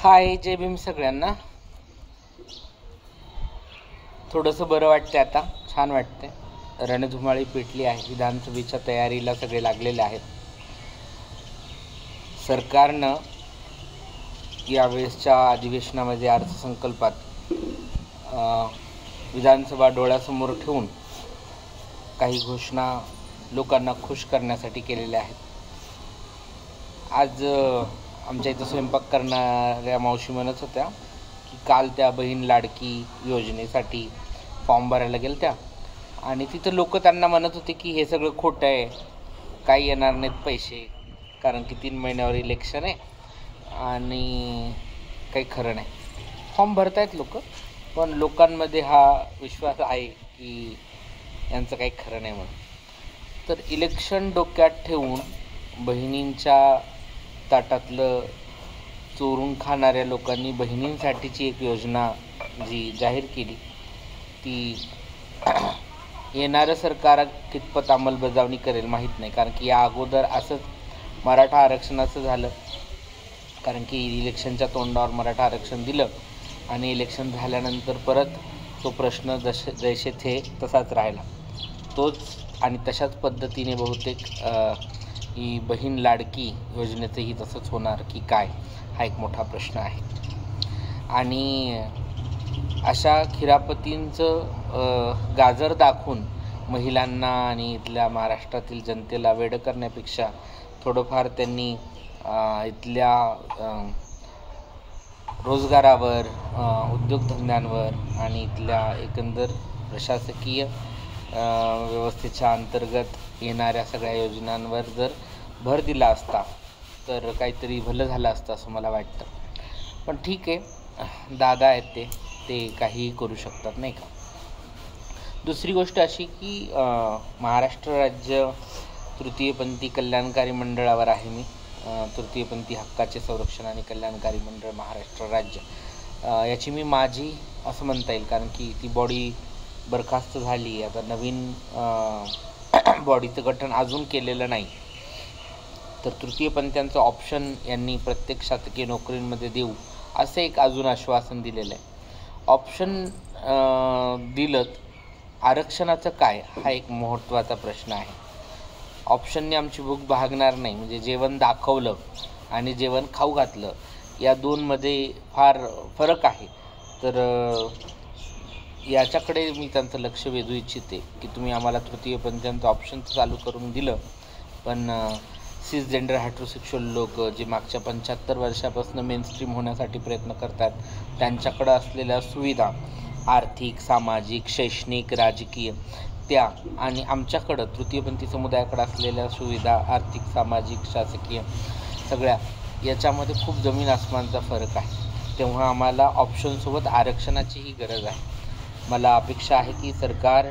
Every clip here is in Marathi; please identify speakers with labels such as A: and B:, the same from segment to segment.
A: हाय, जय भीम सगळ्यांना. थोडंसं बरं वाटतंय आता, छान वाटतंय. रणधुमाळी पेटली आहे, विधानसभेच्या तयारीला सगळे लागलेले आहेत. सरकारनं यावेळेसच्या अधिवेशनामध्ये अर्थसंकल्पात विधानसभा डोळ्यासमोर ठेवून काही घोषणा लोकांना खुश करण्यासाठी केलेल्या आहेत. आज आमच्या इथं स्वयंपाक करणाऱ्या मावशी म्हणत होत्या की काल त्या बहीण लाडकी योजनेसाठी फॉर्म भरायला गेल्या त्या, आणि तिथं लोक त्यांना म्हणत होते की हे सगळं खोटं आहे, काही येणार नाहीत पैसे, कारण की 3 महिन्यावर इलेक्शन आहे आणि काही खरं नाही. फॉर्म भरतायत लोक, पण लोकांमध्ये हा विश्वास आहे की यांचं काही खरं नाही म्हणून. तर इलेक्शन डोक्यात ठेवून बहिणींच्या ताटातलं चोरून खाणाऱ्या लोकांनी बहिणींसाठीची एक योजना जी जाहीर केली ती येणारं सरकार कितपत अंमलबजावणी करेल माहीत नाही. कारण की या अगोदर असंच मराठा आरक्षणाचं झालं, कारण की इलेक्शनच्या तोंडावर मराठा आरक्षण दिलं आणि इलेक्शन झाल्यानंतर परत तो प्रश्न जैसे थे तसाच राहिला. तोच आणि तशाच पद्धतीने बहुतेक ही बहीण लाडकी योजनेचंही तसंच होणार की काय, हा एक मोठा प्रश्न आहे. आणि अशा खिरापतींचं गाजर दाखवून महिलांना आणि इथल्या महाराष्ट्रातील जनतेला वेडं करण्यापेक्षा थोडंफार त्यांनी इथल्या रोजगारावर, उद्योगधंद्यांवर आणि इथल्या एकंदर प्रशासकीय व्यवस्थेच्या अंतर्गत येणाऱ्या सगळ्या योजनांवर जर भर दिला असता तर काहीतरी भलं झालं असतं असं मला वाटतं. पण ठीक आहे, दादा आहेत ते काहीही करू शकतात, नाही का. दुसरी गोष्ट अशी की महाराष्ट्र राज्य तृतीयपंथी कल्याणकारी मंडळावर आहे मी. तृतीयपंथी हक्काचे संरक्षण आणि कल्याणकारी मंडळ महाराष्ट्र राज्य, याची मी माझी असं म्हणता येईल, कारण की ती बॉडी बरखास्त झाली. आता नवीन बॉडीचं गठन अजून केलेलं नाही. तर तृतीयपंथीयांचं ऑप्शन यांनी प्रत्येक शासकीय नोकरींमध्ये देऊ असं एक अजून आश्वासन दिलेलं आहे. ऑप्शन दिलं, आरक्षणाचं काय, हा एक महत्त्वाचा प्रश्न आहे. ऑप्शनने आमची भूक भागणार नाही, म्हणजे जेवण दाखवलं आणि जेवण खाऊ घातलं या दोनमध्ये फार फरक आहे. तर याच्याकडे मी त्यांचं लक्ष वेधू इच्छिते की तुम्ही आम्हाला तृतीयपंथीयांचं ऑप्शन चालू करून दिलं, पण सिसजेंडर हेटेरोसेक्शुअल लोक जे मागच्या 75 वर्षापासून मेनस्ट्रीम होण्यासाठी प्रयत्न करतात त्यांच्याकडं असलेल्या सुविधा, आर्थिक, सामाजिक, शैक्षणिक, राजकीय, त्या आणि आमच्याकडं तृतीयपंथी समुदायाकडे असलेल्या सुविधा, आर्थिक, सामाजिक, शासकीय, सगळ्या याच्यामध्ये खूप जमीन आसमानचा फरक आहे. तेव्हा आम्हाला ऑप्शनसोबत आरक्षणाचीही गरज आहे. मला अपेक्षा आहे की सरकार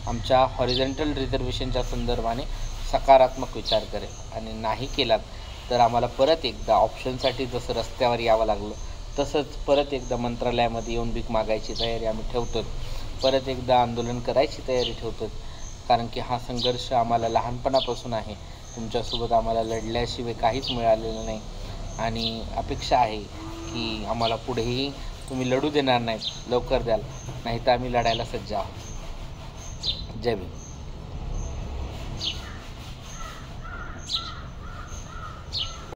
A: आमच्या हॉरिझॉन्टल रिझर्वेशनच्या संदर्भाने सकारात्मक विचार करेल, आणि नाही केलात तर आम्हाला परत एकदा ऑप्शनसाठी जसं रस्त्यावर यावं लागलं तसंच परत एकदा मंत्रालयामध्ये येऊन भीक मागायची तयारी आम्ही ठेवतो, परत एकदा आंदोलन करायची तयारी ठेवतो. कारण की हा संघर्ष आम्हाला लहानपणापासून आहे. तुमच्यासोबत आम्हाला लढल्याशिवाय काहीच मिळालेलं नाही, आणि अपेक्षा आहे की आम्हाला पुढेही तुम्ही लढू देणार नाहीत, लवकर द्याल, नाही तर आम्ही लढायला सज्ज आहोत. जय भीम.